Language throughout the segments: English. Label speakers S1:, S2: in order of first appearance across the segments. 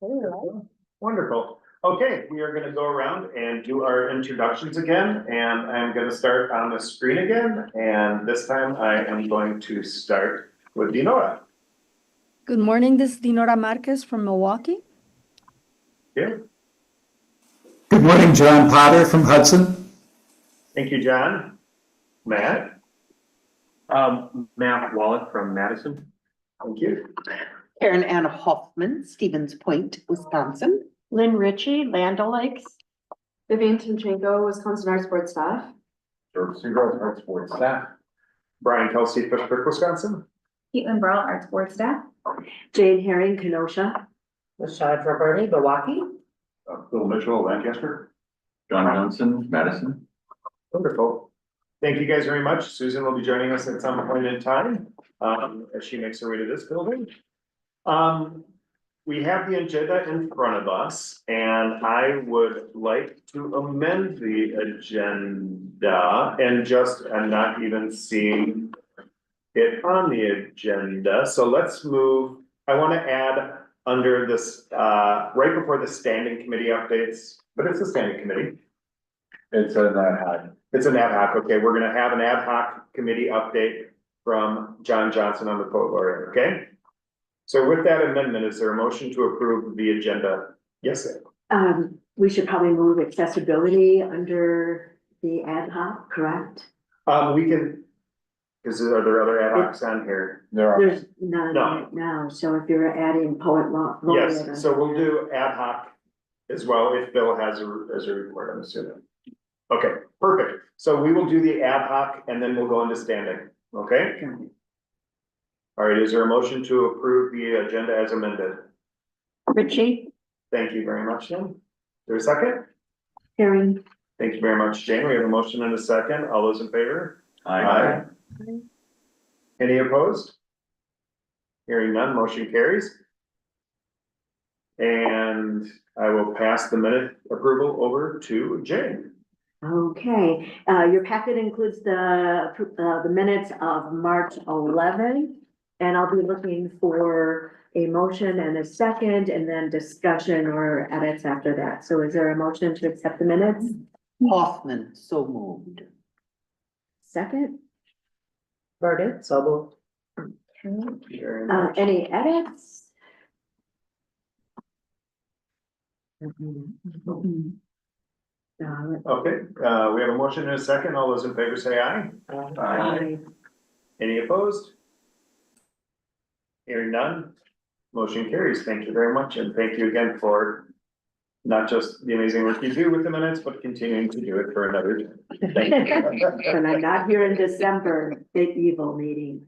S1: Wonderful. Okay, we are gonna go around and do our introductions again, and I'm gonna start on the screen again, and this time I am going to start with Dinora.
S2: Good morning, this is Dinora Marquez from Milwaukee.
S1: Here,
S3: Good morning, John Potter from Hudson.
S1: thank you, John. Matt,
S4: Matt Wallach from Madison.
S1: thank you.
S5: Karen Ann Hoffman, Stevens Point, Wisconsin.
S6: Lynn Ritchie, Land O'Lakes. Vivian Timchenko, Wisconsin Arts Board staff.
S4: George Seagrove, Arts Board staff.
S1: Brian Kelsey, Fishbrook, Wisconsin.
S6: Caitlin Burrell, Arts Board staff.
S5: Jane Herring, Kenosha.
S6: Rashad Roberti, Milwaukee.
S4: Bill Mitchell, Lancaster. John Johnson, Madison.
S1: Wonderful. Thank you guys very much. Susan will be joining us at some point in time, as she makes her way to this building. We have the agenda in front of us, and I would like to amend the agenda and I'm not even seeing it on the agenda. So let's move. I want to add under this, right before the standing committee updates, but it's a standing committee.
S4: It's an ad hoc.
S1: It's an ad hoc. Okay, we're gonna have an ad hoc committee update from John Johnson on the poet laureate, okay? So with that amendment, is there a motion to approve the agenda? Yes, Ed.
S5: We should probably move accessibility under the ad hoc, correct?
S1: We can, are there other ad hocs on here?
S4: There are.
S5: There's none
S1: No.
S5: right now, so if you're adding poet laureate.
S1: Yes, so we'll do ad hoc as well if Bill has a report, I'm assuming. Okay, perfect. So we will do the ad hoc and then we'll go into standing, okay?
S5: Got it.
S1: All right, is there a motion to approve the agenda as amended?
S6: Ritchie.
S1: Thank you very much, Jim. Is there a second?
S5: Herring.
S1: Thank you very much, Jane. We have a motion and a second. All those in favor?
S4: Aye.
S1: Any opposed? Hearing none, motion carries. And I will pass the minute approval over to Jane.
S5: Okay, your packet includes the minutes of March 11th. And I'll be looking for a motion and a second and then discussion or edits after that. So is there a motion to accept the minutes?
S7: Hoffman, so moved.
S5: Second?
S6: Verdict, so
S5: Any edits?
S1: Okay, we have a motion and a second. All those in favor say aye.
S5: Aye.
S1: Any opposed? Hearing none, motion carries. Thank you very much, and thank you again for not just the amazing work you do with the minutes, but continuing to do it for another time. Thank you.
S5: And I'm not here in December, big evil meeting.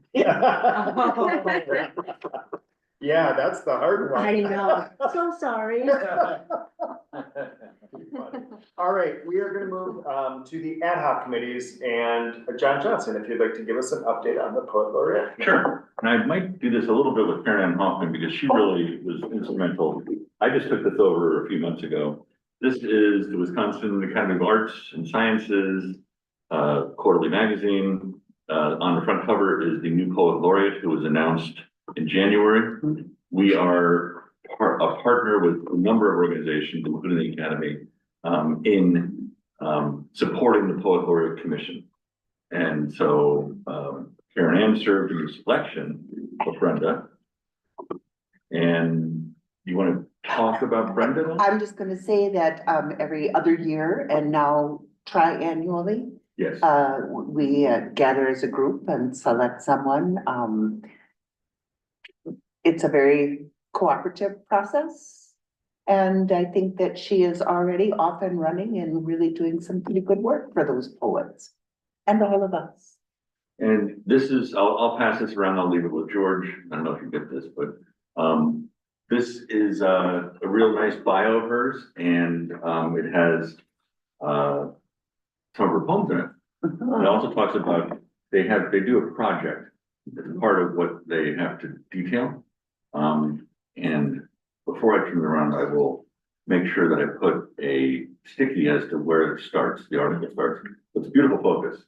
S1: Yeah, that's the hard one.
S5: I know, so sorry.
S1: All right, we are gonna move to the ad hoc committees, and John Johnson, if you'd like to give us an update on the poet laureate.
S4: Sure, and I might do this a little bit with Karen Ann Hoffman because she really was instrumental. I just took this over a few months ago. This is the Wisconsin Academy of Arts and Sciences quarterly magazine. On the front cover is the new poet laureate who was announced in January. We are a partner with a number of organizations, including the Academy, in supporting the Poet Laureate Commission. And so Karen Ann served in the selection of Brenda. And you want to talk about Brenda?
S7: I'm just gonna say that every other year and now triannually,
S4: Yes.
S7: we gather as a group and select someone. It's a very cooperative process. And I think that she is already off and running and really doing some pretty good work for those poets and all of us.
S4: And this is, I'll pass this around. I'll leave it with George. I don't know if you get this, but this is a real nice bio of hers, and it has some of her poems in it. It also talks about they do a project as part of what they have to detail. And before I turn it around, I will make sure that I put a sticky as to where it starts, the article starts. It's a beautiful focus.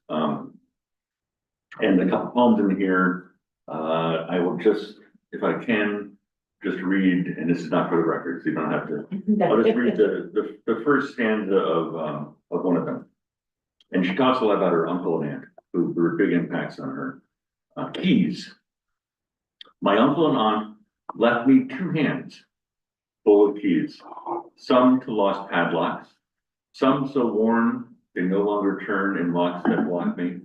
S4: And a couple poems in here, I will just, if I can, just read, and this is not for the record, so you don't have to. I'll just read the first stanza of one of them. And she talks a lot about her uncle and aunt, who were big impacts on her. Keys. My uncle and aunt left me 2 hands full of keys, some to lost padlocks, some so worn they no longer turn in locks that block me.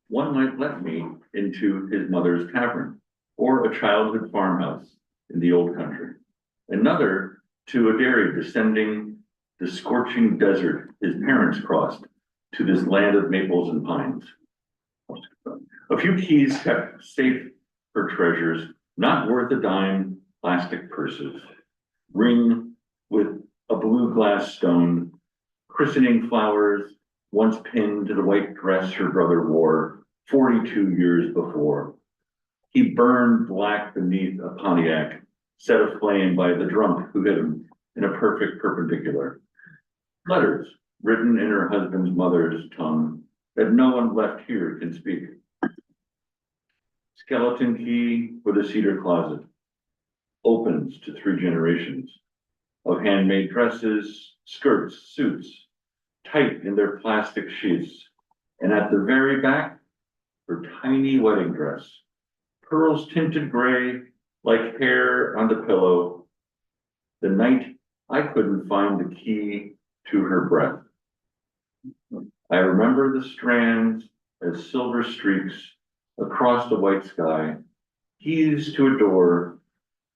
S4: One might let me into his mother's tavern, or a childhood farmhouse in the old country. Another to a dairy descending the scorching desert his parents crossed to this land of maples and pines. A few keys kept safe for treasures, not worth a dime, plastic purses. Ring with a blue glass stone, christening flowers, once pinned to the white dress her brother wore 42 years before. He burned black beneath a Pontiac, set aflame by the drunk who hit him in a perfect perpendicular. Letters written in her husband's mother's tongue that no one left here can speak. Skeleton key for the cedar closet, opens to 3 generations of handmade dresses, skirts, suits, tight in their plastic sheaths, and at the very back, her tiny wedding dress, pearls tinted gray like hair on the pillow. The night I couldn't find the key to her breath. I remember the strands as silver streaks across the white sky, keys to a door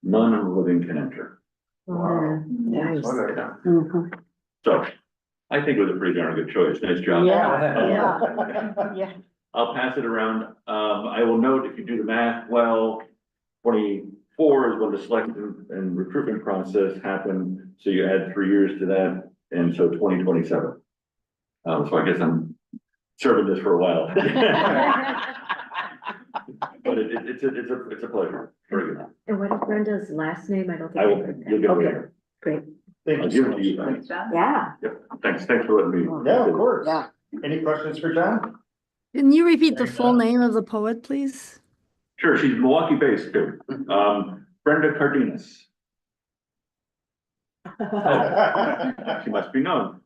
S4: none of the living can enter.
S1: Wow.
S5: Nice.
S1: Okay.
S4: So I think it was a pretty darn good choice. Nice job.
S7: Yeah.
S4: I'll pass it around. I will note, if you do the math well, 24 is when the selection and recruitment process happened. So you add 3 years to that, and so 2027. So I guess I'm serving this for a while. But it's a pleasure. Very good.
S5: And what is Brenda's last name? I don't think.
S4: I will,
S5: heard that.
S4: you'll get it
S5: Okay,
S4: later.
S5: great.
S1: Thank
S4: I'll
S1: you
S4: give
S1: so
S4: it to you.
S1: much.
S4: Thanks.
S5: Yeah.
S4: Thanks for letting me.
S1: Yeah, of course.
S7: Yeah.
S1: Any questions for John?
S2: Can you repeat the
S1: There you
S2: full
S1: go.
S2: name of the poet, please?
S4: Sure, she's Milwaukee based too. Brenda Cardenas. She must be known.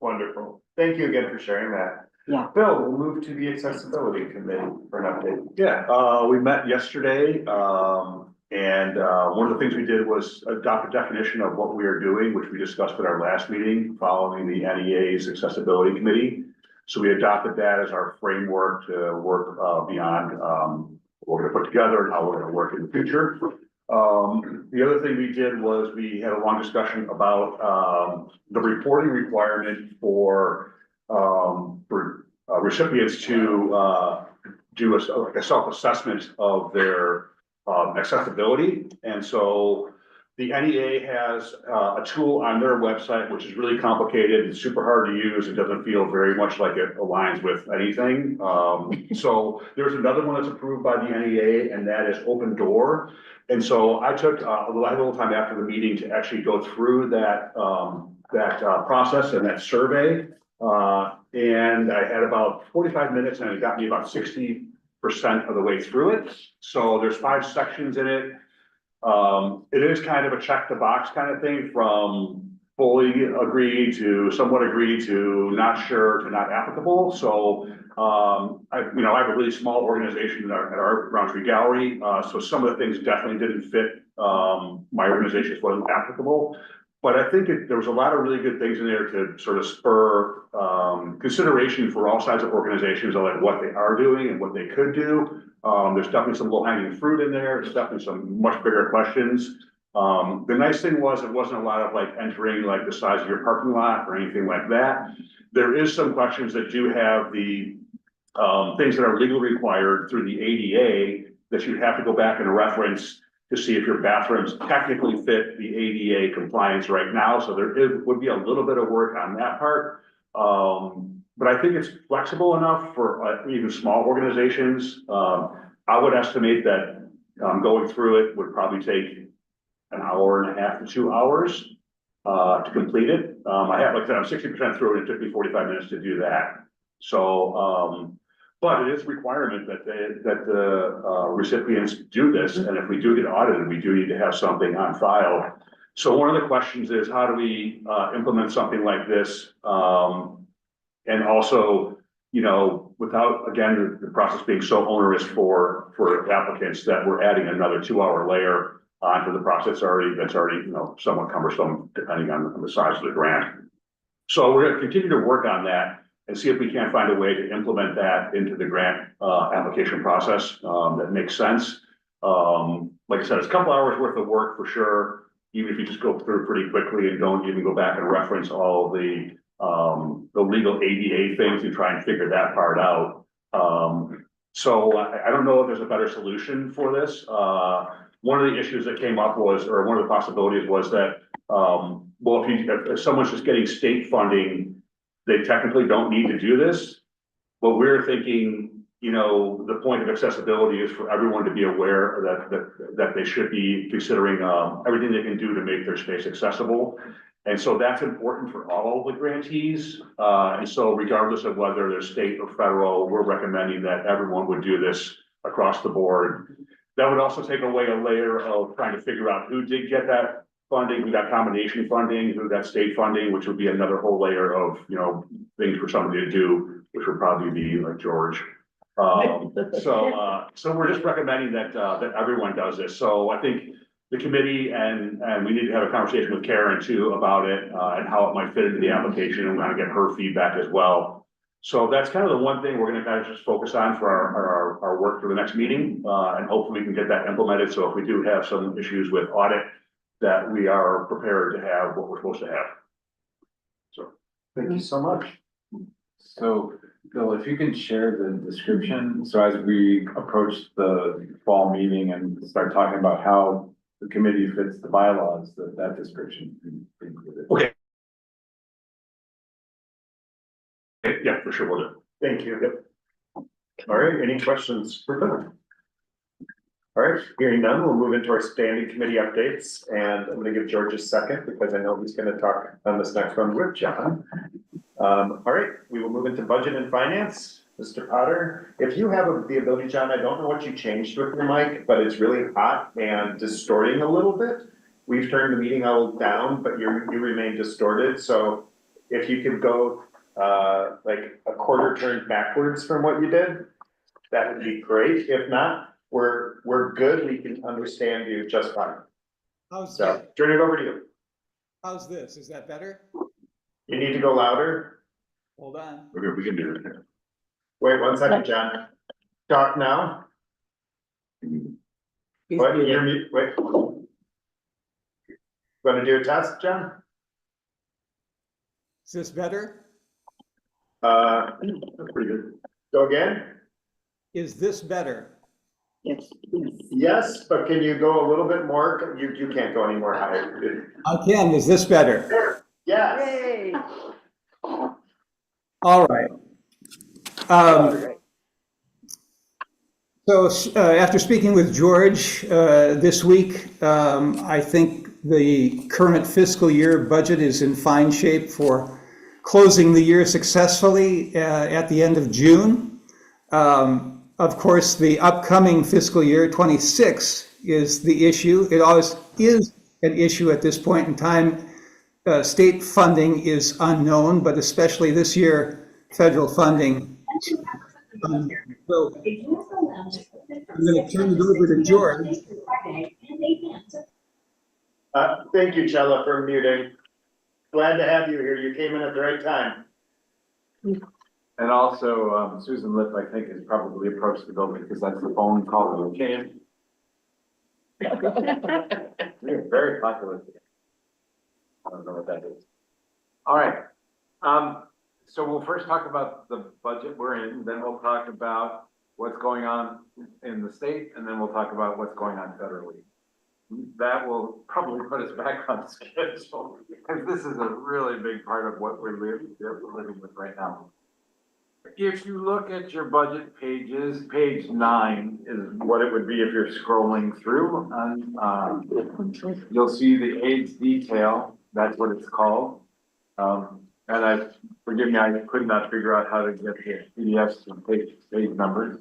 S1: Wonderful. Thank you again for sharing that.
S7: Yeah.
S1: Bill, we'll move to the accessibility committee for an update.
S8: Yeah, we met yesterday, and one of the things we did was adopt a definition of what we are doing, which we discussed at our last meeting following the NEA's accessibility committee. So we adopted that as our framework to work beyond what we're gonna put together and how we're gonna work in the future. The other thing we did was we had a long discussion about the reporting requirement for recipients to do a self-assessment of their accessibility. And so the NEA has a tool on their website, which is really complicated. It's super hard to use. It doesn't feel very much like it aligns with anything. So there's another one that's approved by the NEA, and that is Open Door. And so I took a little time after the meeting to actually go through that process and that survey. And I had about 45 minutes, and it got me about 60% of the way through it. So there's 5 sections in it. It is kind of a check the box kind of thing, from fully agree to somewhat agree to not sure to not applicable. So I have a really small organization at our Roundtree Gallery. So some of the things definitely didn't fit. My organization wasn't applicable. But I think there was a lot of really good things in there to sort of spur consideration for all sides of organizations on like what they are doing and what they could do. There's definitely some low hanging fruit in there. There's definitely some much bigger questions. The nice thing was it wasn't a lot of like entering like the size of your parking lot or anything like that. There is some questions that do have the things that are legally required through the ADA that you have to go back and reference to see if your bathrooms technically fit the ADA compliance right now. So would be a little bit of work on that part. But I think it's flexible enough for even small organizations. I would estimate that going through it would probably take an hour and a half to 2 hours to complete it. I have, like I said, I'm 60% through it. It took me 45 minutes to do that. So But it is a requirement that the recipients do this, and if we do get audited, we do need to have something on file. So one of the questions is, how do we implement something like this? And also, you know, without, again, the process being so onerous for applicants, that we're adding another 2-hour layer onto the process that's already, you know, somewhat cumbersome, depending on the size of the grant. So we're gonna continue to work on that and see if we can't find a way to implement that into the grant application process that makes sense. Like I said, it's a couple hours worth of work for sure, even if you just go through pretty quickly and don't even go back and reference all the legal ADA things and try and figure that part out. So I don't know if there's a better solution for this. One of the issues that came up was, or one of the possibilities was that, well, if someone's just getting state funding, they technically don't need to do this. But we're thinking, you know, the point of accessibility is for everyone to be aware that they should be considering everything they can do to make their space accessible. And so that's important for all the grantees. And so regardless of whether they're state or federal, we're recommending that everyone would do this across the board. That would also take away a layer of trying to figure out who did get that funding, who got combination funding, who got state funding, which would be another whole layer of, you know, things for somebody to do, which would probably be like George. So we're just recommending that everyone does this. So I think the committee and we need to have a conversation with Karen too about it and how it might fit into the application, and we're gonna get her feedback as well. So that's kind of the one thing we're gonna kind of just focus on for our work for the next meeting, and hopefully we can get that implemented. So if we do have some issues with audit, that we are prepared to have what we're supposed to have. So.
S1: Thank you so much.
S9: So, Bill, if you can share the description, so as we approach the fall meeting and start talking about how the committee fits the bylaws, that description can be included.
S8: Okay. Yeah, for sure, we'll do.
S1: Thank you. Yep. All right, any questions for Bill? All right, hearing none, we'll move into our standing committee updates, and I'm gonna give George a second because I know he's gonna talk on this next one with John. All right, we will move into budget and finance. Mr. Potter, if you have the ability, John, I don't know what you changed with your mic, but it's really hot and distorting a little bit. We've turned the meeting all down, but you remain distorted, so if you could go like a quarter turn backwards from what you did, that would be great. If not, we're good, we can understand you just fine. So, turn it over to you.
S10: How's this? Is that better?
S1: You need to go louder.
S10: Hold on.
S4: Okay, we can do it.
S1: Wait 1 second, John. Talk now. What, you're mute, wait. Gonna do a test, John?
S10: Is this better?
S1: That's
S8: pretty good.
S1: Go again?
S10: Is this better?
S1: Yes, but can you go a little bit more? You can't go any more higher.
S10: Again, is this better?
S1: Yes.
S5: Yay.
S10: All right. So after speaking with George this week, I think the current fiscal year budget is in fine shape for closing the year successfully at the end of June. Of course, the upcoming fiscal year 26 is the issue. It always is an issue at this point in time. State funding is unknown, but especially this year, federal funding. So I'm going to turn it over to George.
S1: Thank you, Chella, for muting. Glad to have you here. You came in at the right time.
S9: And also, Susan Lipp, I think, has probably approached the building because that's the phone call that came. You're very popular. I don't know what that is. All right. So we'll first talk about the budget we're in, then we'll talk about what's going on in the state, and then we'll talk about what's going on federally. That will probably put us back on schedule because this is a really big part of what we're living with right now. If you look at your budget pages, page 9 is what it would be if you're scrolling through. And you'll see the AIDS detail. That's what it's called. And I've forgive me, I could not figure out how to get the PDFs to page numbers.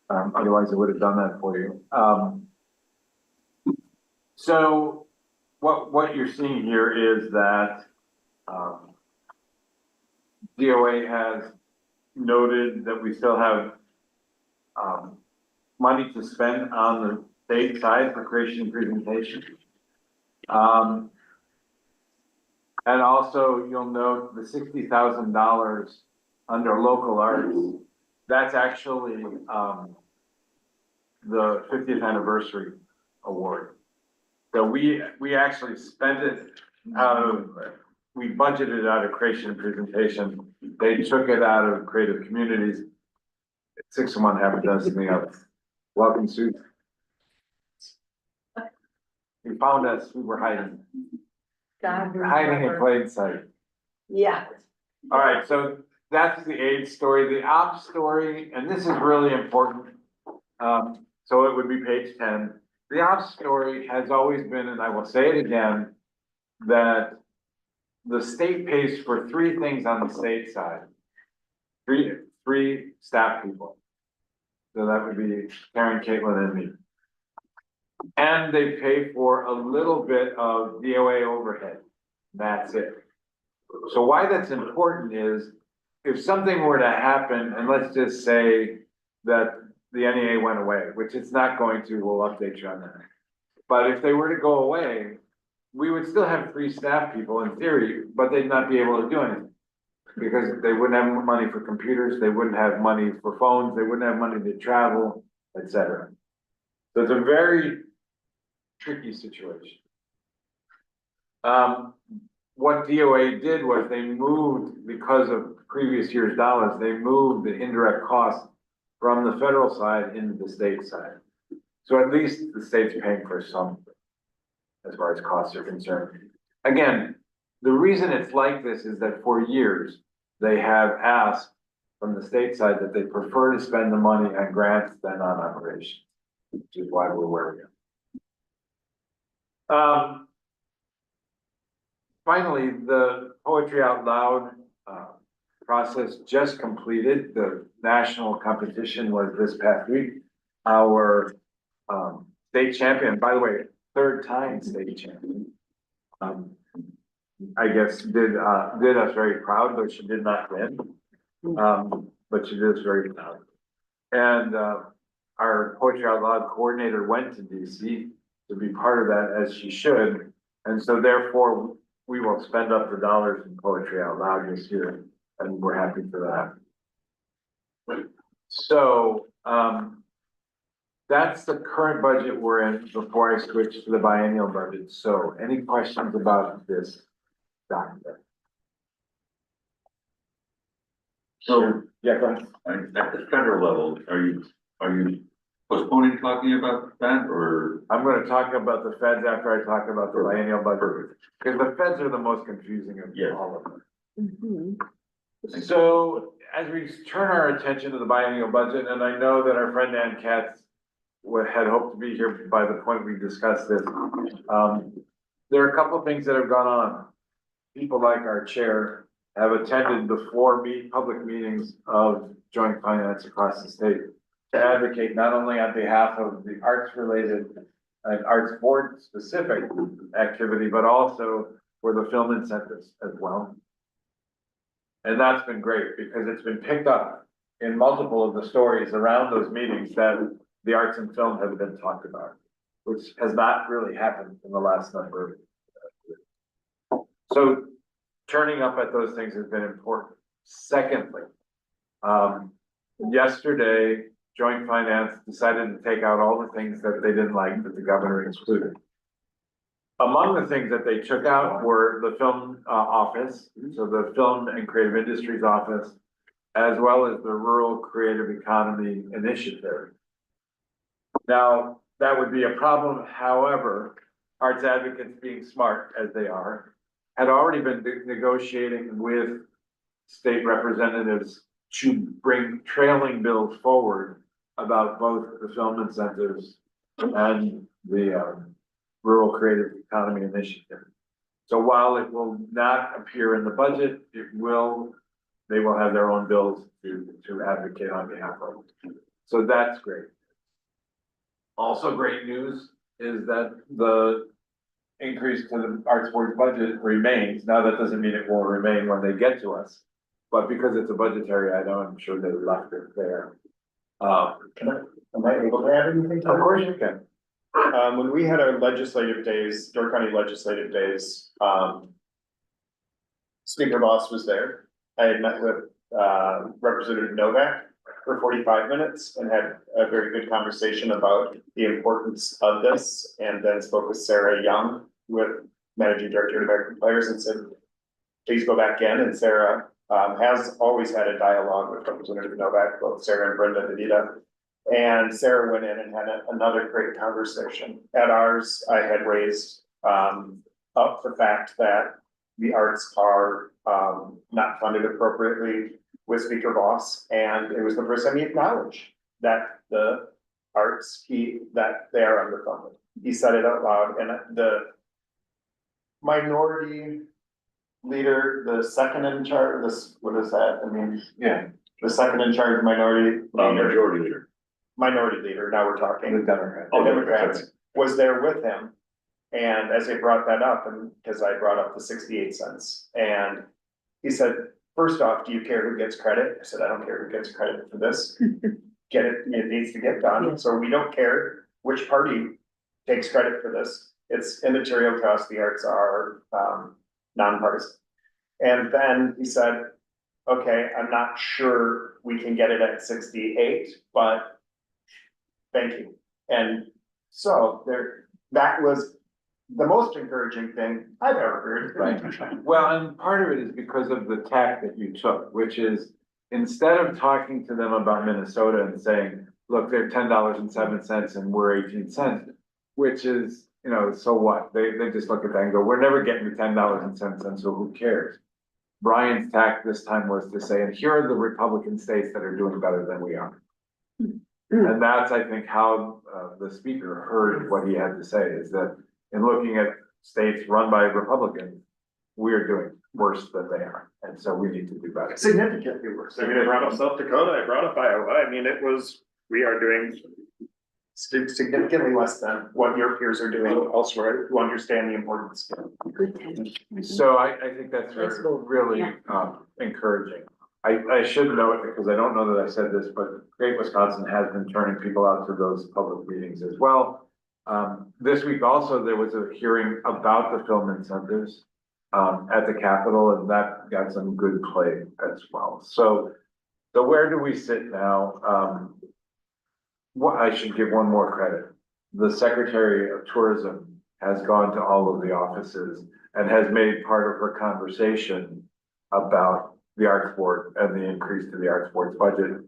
S9: Otherwise I would have done that for you. So what you're seeing here is that, DOA has noted that we still have, money to spend on the state side for creation and presentation. And also you'll note the $60,000 under local arts. That's actually, the 50th anniversary award. So we actually spent it we budgeted out of creation and presentation. They took it out of creative communities. 6 of 1, half a dozen of the other. Welcome, Sue. You found us, we were hiding in plain sight.
S5: Yeah.
S9: All right, so that's the AIDS story, the ops story, and this is really important. So it would be page 10. The ops story has always been, and I will say it again, that the state pays for 3 things on the state side. Three staff people. So that would be Karen, Caitlin, and me. And they pay for a little bit of DOA overhead. That's it. So why that's important is if something were to happen, and let's just say that the NEA went away, which it's not going to, we'll update you on that. But if they were to go away, we would still have 3 staff people in theory, but they'd not be able to do anything. Because they wouldn't have money for computers, they wouldn't have money for phones, they wouldn't have money to travel, etc. So it's a very tricky situation. What DOA did was they moved, because of previous year's dollars, they moved the indirect costs from the federal side into the state side. So at least the state's paying for something as far as costs are concerned. Again, the reason it's like this is that for years, they have asked from the state side that they prefer to spend the money on grants than on operations, which is why we're where we are. Finally, the Poetry Out Loud process just completed. The national competition was this past week. Our state champion, by the way, 3rd time state champion, I guess did us very proud, though she did not win. But she did us very proud. And our Poetry Out Loud coordinator went to DC to be part of that, as she should. And so therefore, we will spend up the dollars in Poetry Out Loud this year, and we're happy for that. So that's the current budget we're in before I switch to the biennial budget. So any questions about this document?
S4: So,
S9: Yeah, go ahead.
S4: at the federal level, are you postponing talking about that, or?
S9: I'm gonna talk about the feds after I talk about the biennial budget, because the feds are the most confusing of
S4: Yes.
S9: all of them.
S5: Mhm.
S9: So as we turn our attention to the biennial budget, and I know that our friend Ann Katz had hoped to be here by the point we discussed this. There are a couple of things that have gone on. People like our chair have attended the 4 public meetings of joint finance across the state to advocate not only on behalf of the arts related and arts board specific activity, but also for the film incentives as well. And that's been great because it's been picked up in multiple of the stories around those meetings that the arts and film have been talked about, which has not really happened in the last number of years. So turning up at those things has been important. Secondly, yesterday, Joint Finance decided to take out all the things that they didn't like that the governor included. Among the things that they took out were the film office, so the Film and Creative Industries Office, as well as the Rural Creative Economy Initiative. Now, that would be a problem. However, arts advocates, being smart as they are, had already been negotiating with state representatives to bring trailing bills forward about both the film incentives and the Rural Creative Economy Initiative. So while it will not appear in the budget, it will they will have their own bills to advocate on behalf of. So that's great. Also great news is that the increase to the arts board's budget remains. Now, that doesn't mean it will remain when they get to us. But because it's a budgetary item, I'm sure they left it there.
S1: Am I able to add anything to
S9: Of
S1: that?
S9: course you can.
S1: When we had our legislative days, Door County legislative days, Speaker Boss was there. I had met with, Representative Novak for 45 minutes and had a very good conversation about the importance of this. And then spoke with Sarah Young, with Managing Director of American Players, and said, please go back in. And Sarah, has always had a dialogue with Representative Novak, both Sarah and Brenda DeVita. And Sarah went in and had another great conversation. At ours, I had raised up the fact that the arts are not funded appropriately with Speaker Boss. And it was the first time he acknowledged that the arts, that they are underfunded. He said it out loud, and the minority leader, the second in charge, what is that? I mean,
S9: Yeah.
S1: the second in charge minority.
S4: Majority leader.
S1: Minority leader, now we're talking.
S9: The Democrat.
S1: The Democrats was there with him. And as they brought that up, and because I brought up the 68 cents, and he said, first off, do you care who gets credit? I said, I don't care who gets credit for this. Get it, it needs to get done. So we don't care which party takes credit for this. It's immaterial to us. The arts are nonpartisan. And then he said, okay, I'm not sure we can get it at 68, but thank you. And so that was the most encouraging thing I've ever heard.
S9: Right. Well, and part of it is because of the tack that you took, which is instead of talking to them about Minnesota and saying, look, they're $10.07 and we're 18 cents, which is, you know, so what? They just look at that and go, we're never getting to $10.07, so who cares? Brian's tack this time was to say, and here are the Republican states that are doing better than we are. And that's, I think, how the speaker heard what he had to say, is that in looking at states run by Republicans, we're doing worse than they are. And so we need to do better.
S1: Significantly worse. I mean, I brought up South Dakota, I brought up Iowa. I mean, we are doing significantly less than what your peers are doing elsewhere to understand the importance.
S9: So I think that's really encouraging. I should note, because I don't know that I said this, but Great Wisconsin has been turning people out to those public meetings as well. This week also, there was a hearing about the film incentives at the Capitol, and that got some good play as well. So where do we sit now? I should give one more credit. The Secretary of Tourism has gone to all of the offices and has made part of her conversation about the Arts Board and the increase to the Arts Board's budget.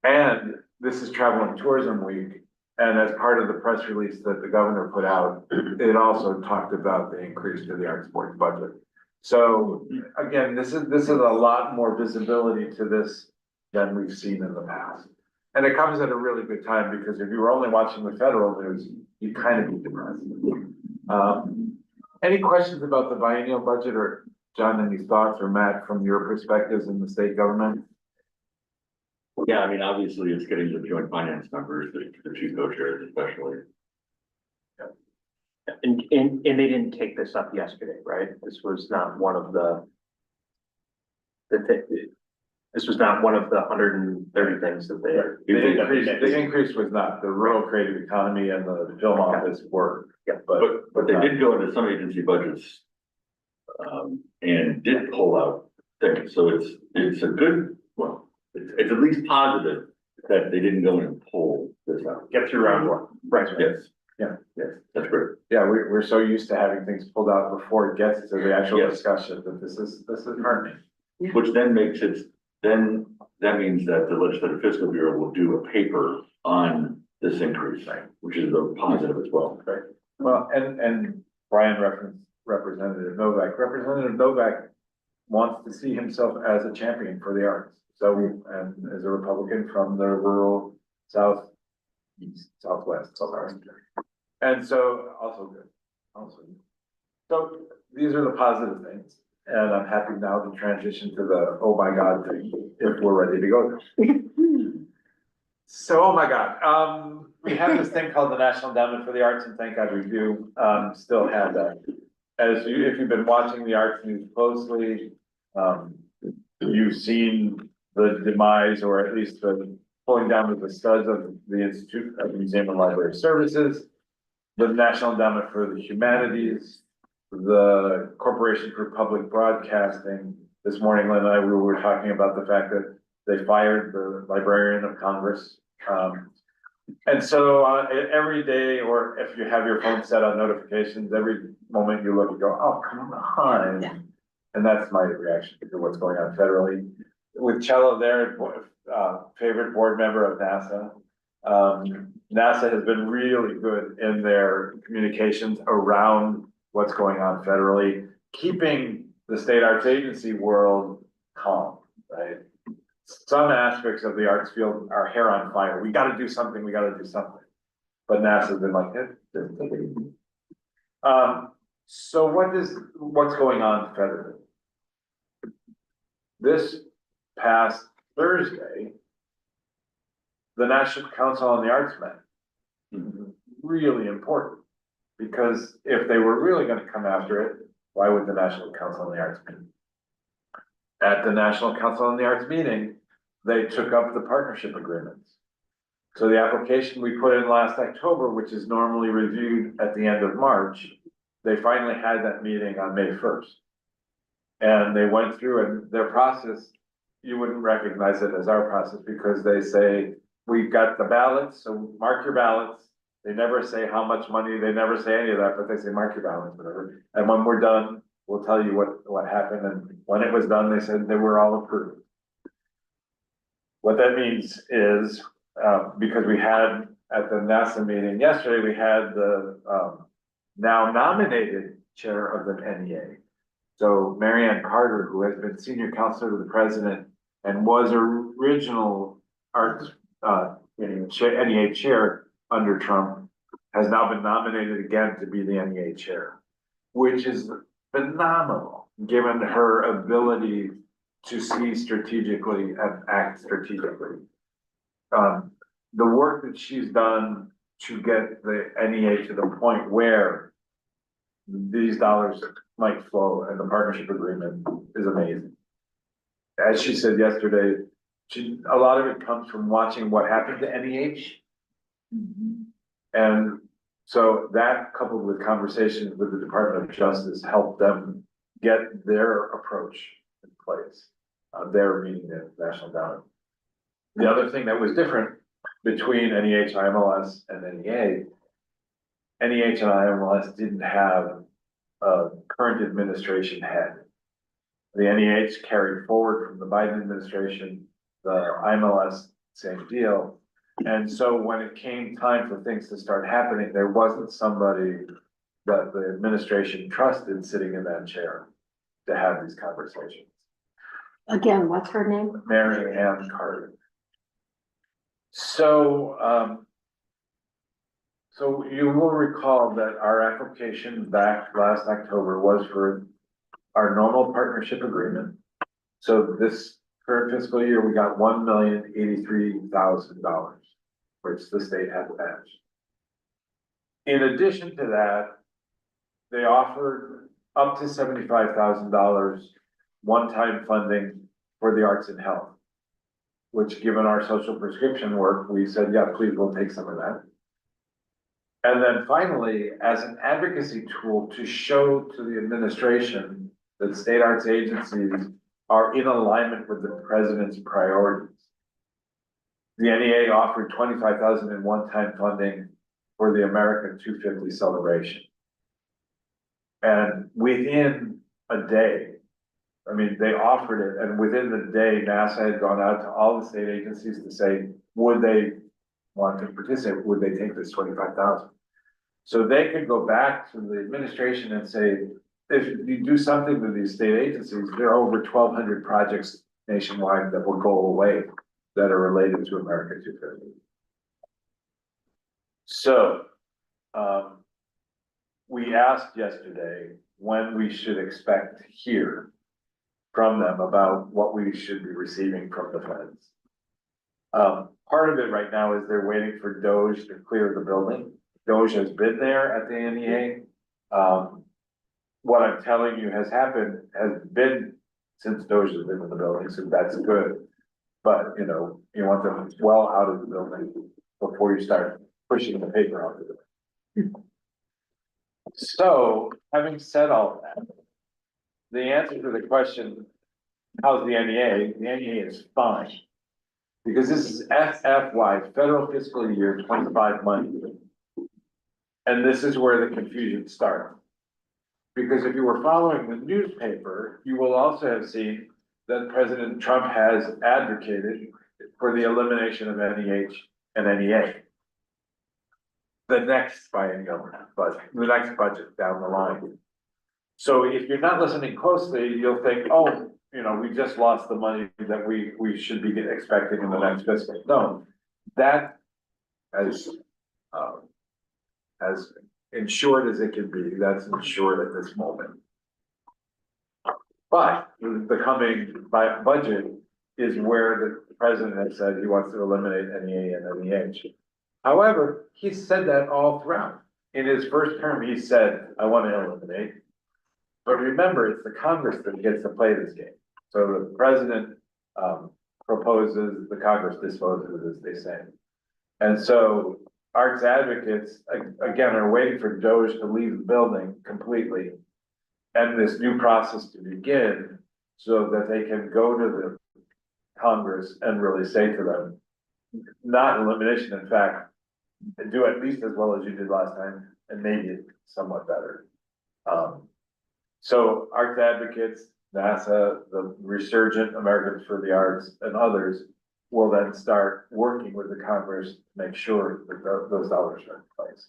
S9: And this is Travel and Tourism Week. And as part of the press release that the governor put out, it also talked about the increase to the Arts Board's budget. So again, this is a lot more visibility to this than we've seen in the past. And it comes at a really good time, because if you were only watching the federal news, you'd kind of be depressed. Any questions about the biennial budget, or John, any thoughts, or Matt, from your perspectives in the state government?
S4: Yeah, I mean, obviously, it's getting the joint finance numbers, the two co-chairs especially.
S11: And they didn't take this up yesterday, right? This was not one of this was not one of the 130 things that they.
S9: The increase was not, the rural creative economy and the film office were.
S11: Yeah.
S4: But they did go into some agency budgets. And did pull out things, so it's a good, well, it's at least positive that they didn't go in and pull this out.
S1: Get through round one.
S9: Right.
S4: Yes,
S9: Yeah.
S4: yes, that's great.
S9: Yeah, we're so used to having things pulled out before it gets to the actual
S4: Yes.
S9: discussion, that this is heartening.
S4: Which then makes it, then that means that the Legislative Fiscal Bureau will do a paper on this increase, which is a positive as well.
S9: Right. Well, and Brian referenced Representative Novak. Representative Novak wants to see himself as a champion for the arts. So, and as a Republican from the rural southwest. And so, also good, also. So these are the positive things. and I'm happy now to transition to the, oh my God, thing, if we're ready to go there. So, oh my God, we have this thing called the National Endowment for the Arts, and thank God we do, still have that. If you've been watching the arts news closely, you've seen the demise, or at least the pulling down of the studs of the Institute of Museum and Library Services, the National Endowment for the Humanities, the Corporation for Public Broadcasting. This morning, Lynn and I, we were talking about the fact that they fired the Librarian of Congress. And so every day, or if you have your phone set on notifications, every moment you look, you go, oh, come on.
S7: Yeah.
S9: And that's my reaction to what's going on federally. With Cello there, favorite board member of NASA. NASA has been really good in their communications around what's going on federally, keeping the state arts agency world calm, right? Some aspects of the arts field are hair on fire. We gotta do something, we gotta do something. But NASA's been like, take it easy. So what's going on federally? This past Thursday, the National Council on the Arts met. Really important, because if they were really gonna come after it, why would the National Council on the Arts meet? At the National Council on the Arts meeting, they took up the partnership agreements. So the application we put in last October, which is normally reviewed at the end of March, they finally had that meeting on May 1st. And they went through, and their process, you wouldn't recognize it as our process, because they say, we've got the ballots, so mark your ballots. They never say how much money, they never say any of that, but they say mark your ballots, whatever. And when we're done, we'll tell you what happened. And when it was done, they said they were all approved. What that means is, because we had at the NASA meeting yesterday, we had the now nominated chair of the NEA. So Marianne Carter, who has been senior counselor to the president and was original arts NEA chair under Trump, has now been nominated again to be the NEA chair, which is phenomenal, given her ability to see strategically and act strategically. The work that she's done to get the NEA to the point where these dollars might flow and the partnership agreement is amazing. As she said yesterday, a lot of it comes from watching what happened to NEH. And so that, coupled with conversations with the Department of Justice, helped them get their approach in place. They're meeting the National Endowment. The other thing that was different between NEH, IMLS, and NEA, NEH and IMLS didn't have a current administration head. The NEH carried forward from the Biden administration, the IMLS, same deal. And so when it came time for things to start happening, there wasn't somebody that the administration trusted sitting in that chair to have these conversations.
S5: Again, what's her name?
S9: Marianne Carter. So, so you will recall that our application back last October was for our normal partnership agreement. So this current fiscal year, we got $1,083,000, which the state had matched. In addition to that, they offered up to $75,000 one-time funding for the arts and health, which, given our social prescription work, we said, yeah, please, we'll take some of that. And then finally, as an advocacy tool to show to the administration that state arts agencies are in alignment with the president's priorities, the NEA offered $25,000 in one-time funding for the American 250 celebration. And within a day, I mean, they offered it, and within the day, NASA had gone out to all the state agencies to say, would they want to participate? Would they take this 25,000? So they could go back to the administration and say, if you do something with these state agencies, there are over 1,200 projects nationwide that will go away that are related to America 250. So, we asked yesterday when we should expect to hear from them about what we should be receiving from the feds. Part of it right now is they're waiting for Doge to clear the building. Doge has been there at the NEA. What I'm telling you has been since Doge has been in the building, so that's good. But, you know, you want them well out of the building before you start pushing the paper out of the building. So, having said all that, the answer to the question, how's the NEA? The NEA is fine. Because this is FFY, federal fiscal year 25 money. And this is where the confusion starts. Because if you were following the newspaper, you will also have seen that President Trump has advocated for the elimination of NEH and NEA. The next biennial budget, the next budget down the line. So if you're not listening closely, you'll think, oh, you know, we just lost the money that we should be expecting in the next fiscal. No, that as insured as it can be, that's insured at this moment. But the coming budget is where the president has said he wants to eliminate NEA and NEH. However, he said that all throughout. In his first term, he said, I want to eliminate. But remember, it's the Congress that gets to play this game. So the president proposes, the Congress disposes, as they say. And so arts advocates, again, are waiting for Doge to leave the building completely and this new process to begin so that they can go to the Congress and really say to them, not elimination, in fact, do at least as well as you did last time and maybe somewhat better. So arts advocates, NASA, the Resurgent Americans for the Arts, and others will then start working with the Congress to make sure that those dollars are in place.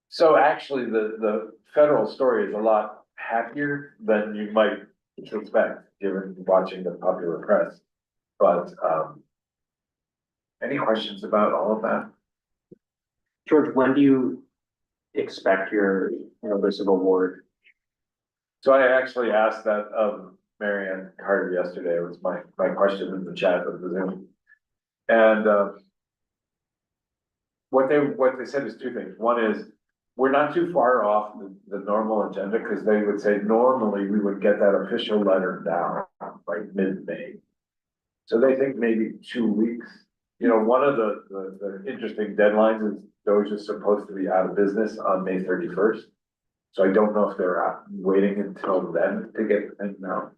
S9: So actually, the federal story is a lot happier than you might suspect, given watching the popular press. But any questions about all of that?
S11: George, when do you expect your notice of award?
S9: So I actually asked that of Marianne Carter yesterday. It was my question in the chat of the Zoom. And what they said is two things. One is, we're not too far off the normal agenda, because they would say normally we would get that official letter down like mid-May. So they think maybe 2 weeks. You know, one of the interesting deadlines is Doge is supposed to be out of business on May 31st. So I don't know if they're waiting until then to get the thing out.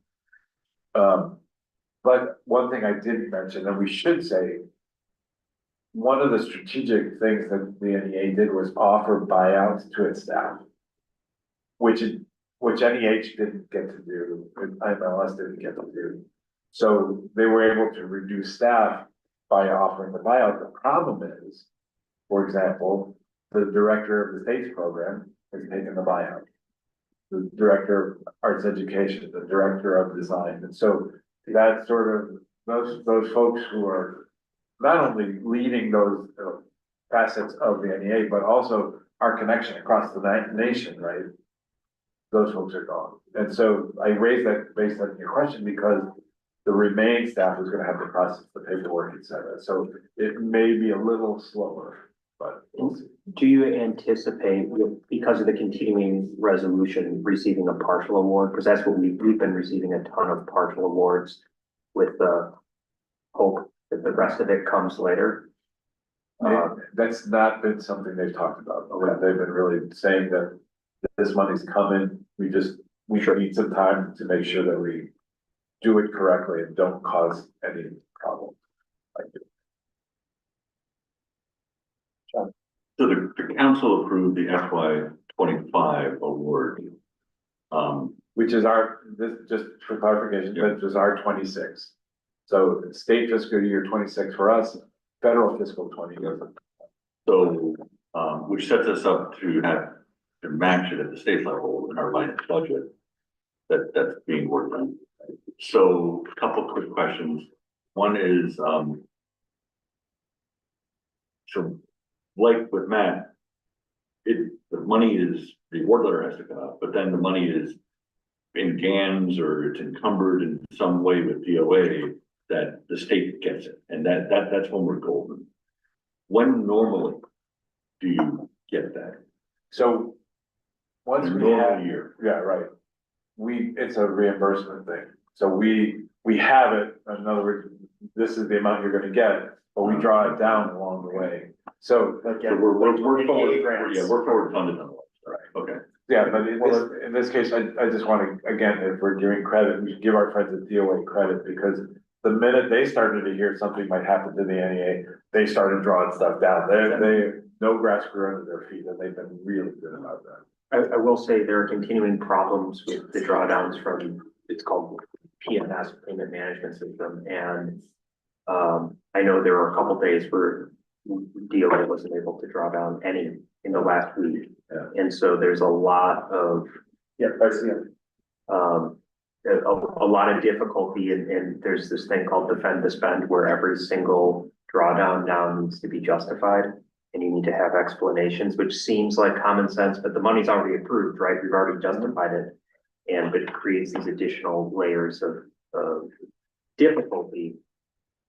S9: But one thing I did mention, and we should say, one of the strategic things that the NEA did was offer buyouts to its staff, which NEH didn't get to do, and MLS didn't get to do. So they were able to reduce staff by offering the buyout. The problem is, for example, the director of the States program has taken the buyout. The director of arts education, the director of design. And so that sort of, those folks who are not only leading those facets of the NEA, but also our connection across the nation, right? Those folks are gone. And so I raised that based on your question because the remaining staff is gonna have to process the paperwork, et cetera. So it may be a little slower, but we'll see.
S11: Do you anticipate, because of the continuing resolution, receiving a partial award? Because that's what we've been receiving a ton of partial awards with the hope that the rest of it comes later.
S9: That's not been something they've talked about. They've been really saying that this money's coming. We need some time to make sure that we do it correctly and don't cause any problem.
S4: So the council approved the FY 25 award.
S9: Which is just for clarification, which is our 26. So state fiscal year 26 for us, federal fiscal 20.
S4: So, which sets us up to match it at the state level in our line of budget that's being worked on. So a couple quick questions. One is, so like with Matt, the money is, the award letter has to come out, but then the money is in GANs or it's encumbered in some way with DOA, that the state gets it, and that's when we're golden. When normally do you get that?
S9: So once
S4: In a
S9: we
S4: normal
S9: have,
S4: year.
S9: yeah, right. It's a reimbursement thing. So we have it, in other words, this is the amount you're gonna get, but we draw it down along the way. So,
S1: Like,
S4: So we're forward,
S1: NEA grants.
S4: yeah, we're forward funded on the right, okay.
S9: yeah, but in this case, I just wanna, again, if we're giving credit, we should give our friends at DOA credit, because the minute they started to hear something might happen to the NEA, they started drawing stuff down. They, no grass grew under their feet, and they've been really good about that.
S11: I will say there are continuing problems with the drawdowns from, it's called PMS, Payment Management System, and I know there were a couple days where DOA wasn't able to draw down any in the last week.
S9: Yeah.
S11: And so there's a lot of,
S1: Yeah, I see it.
S11: a lot of difficulty, and there's this thing called defend to spend, where every single drawdown now needs to be justified. And you need to have explanations, which seems like common sense, but the money's already approved, right? We've already justified it. And but it creates these additional layers of difficulty.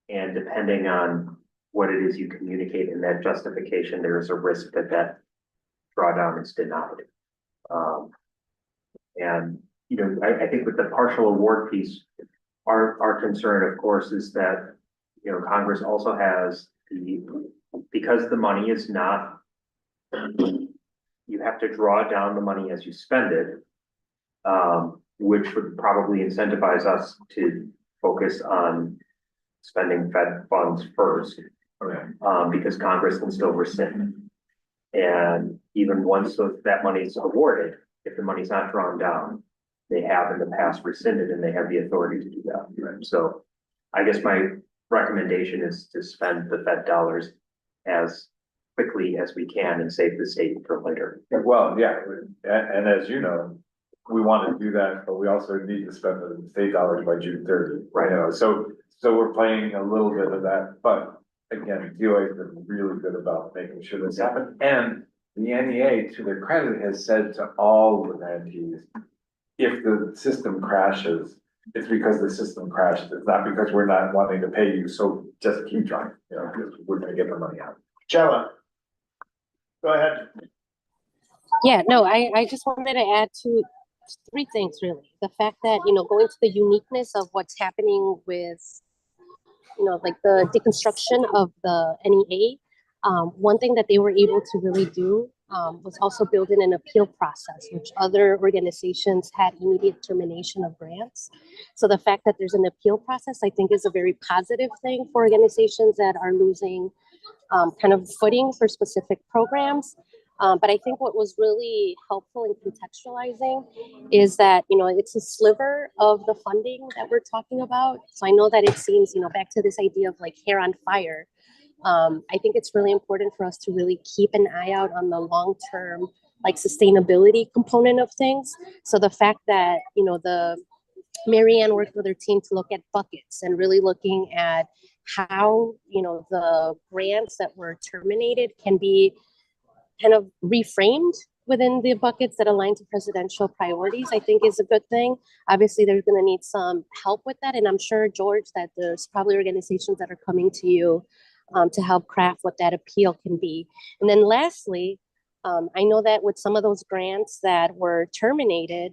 S11: And depending on what it is you communicate in that justification, there is a risk that that drawdown is denied. And, you know, I think with the partial award piece, our concern, of course, is that, you know, Congress also has because the money is not, you have to draw down the money as you spend it, which would probably incentivize us to focus on spending Fed funds first, because Congress can still rescind. And even once that money is awarded, if the money's not drawn down, they have in the past rescinded, and they have the authority to do that. Right? So I guess my recommendation is to spend the Fed dollars as quickly as we can and save the state for later.
S9: Well, yeah, and as you know, we want to do that, but we also need to spend the state dollars by June 30th.
S11: Right.
S9: You know, so we're playing a little bit of that, but again, DOA has been really good about making sure this happens. And the NEA, to their credit, has said to all the grantees, if the system crashes, it's because the system crashed. It's not because we're not wanting to pay you. So just keep trying, you know, because we're gonna get the money out.
S1: Chella. Go ahead.
S12: Yeah, no, I just wanted to add to three things really. The fact that, you know, going to the uniqueness of what's happening with, you know, like the deconstruction of the NEA. One thing that they were able to really do was also build in an appeal process, which other organizations had immediate termination of grants. So the fact that there's an appeal process, I think, is a very positive thing for organizations that are losing kind of footing for specific programs. But I think what was really helpful in contextualizing is that, you know, it's a sliver of the funding that we're talking about. So I know that it seems, you know, back to this idea of like hair on fire. I think it's really important for us to really keep an eye out on the long-term, like sustainability component of things. So the fact that, you know, Marianne worked with her team to look at buckets and really looking at how, you know, the grants that were terminated can be kind of reframed within the buckets that align to presidential priorities, I think is a good thing. Obviously, there's going to need some help with that. And I'm sure, George, that there's probably organizations that are coming to you to help craft what that appeal can be. And then lastly, I know that with some of those grants that were terminated,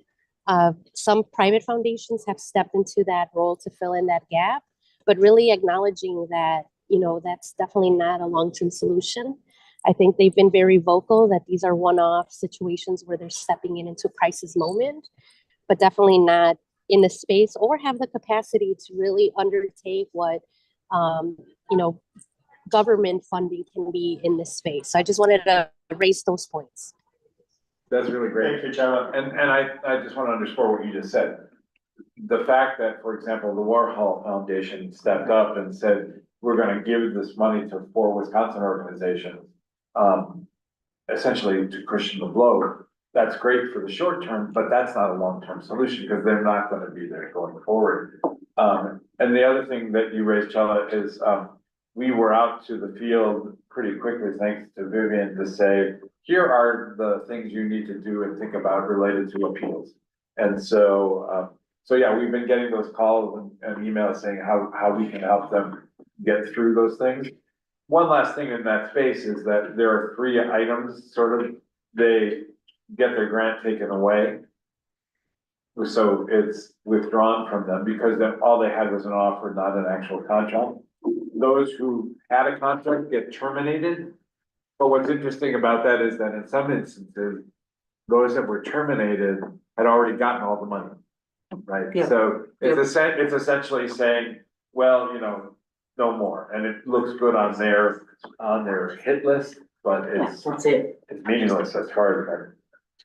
S12: some private foundations have stepped into that role to fill in that gap, but really acknowledging that, you know, that's definitely not a long-term solution. I think they've been very vocal that these are one-off situations where they're stepping in into crisis moment, but definitely not in the space or have the capacity to really undertake what, you know, government funding can be in this space. So I just wanted to raise those points.
S9: That's really great.
S1: Thank you, Chella.
S9: And I just want to underscore what you just said. The fact that, for example, the Warhol Foundation stepped up and said, we're going to give this money to 4 Wisconsin organizations, essentially to cushion the blow. That's great for the short term, but that's not a long-term solution because they're not going to be there going forward. And the other thing that you raised, Chella, is we were out to the field pretty quickly, thanks to Vivian, to say, here are the things you need to do and think about related to appeals. And so, so yeah, we've been getting those calls and emails saying how we can help them get through those things. One last thing in that space is that there are 3 items, sort of, they get their grant taken away. So it's withdrawn from them because then all they had was an offer, not an actual contract. Those who had a contract get terminated. But what's interesting about that is that in some instances, those that were terminated had already gotten all the money. Right,
S7: Yeah.
S9: so it's essentially saying, well, you know, no more, and it looks good on their hit list, but it's
S7: it.
S9: meaningless as far as.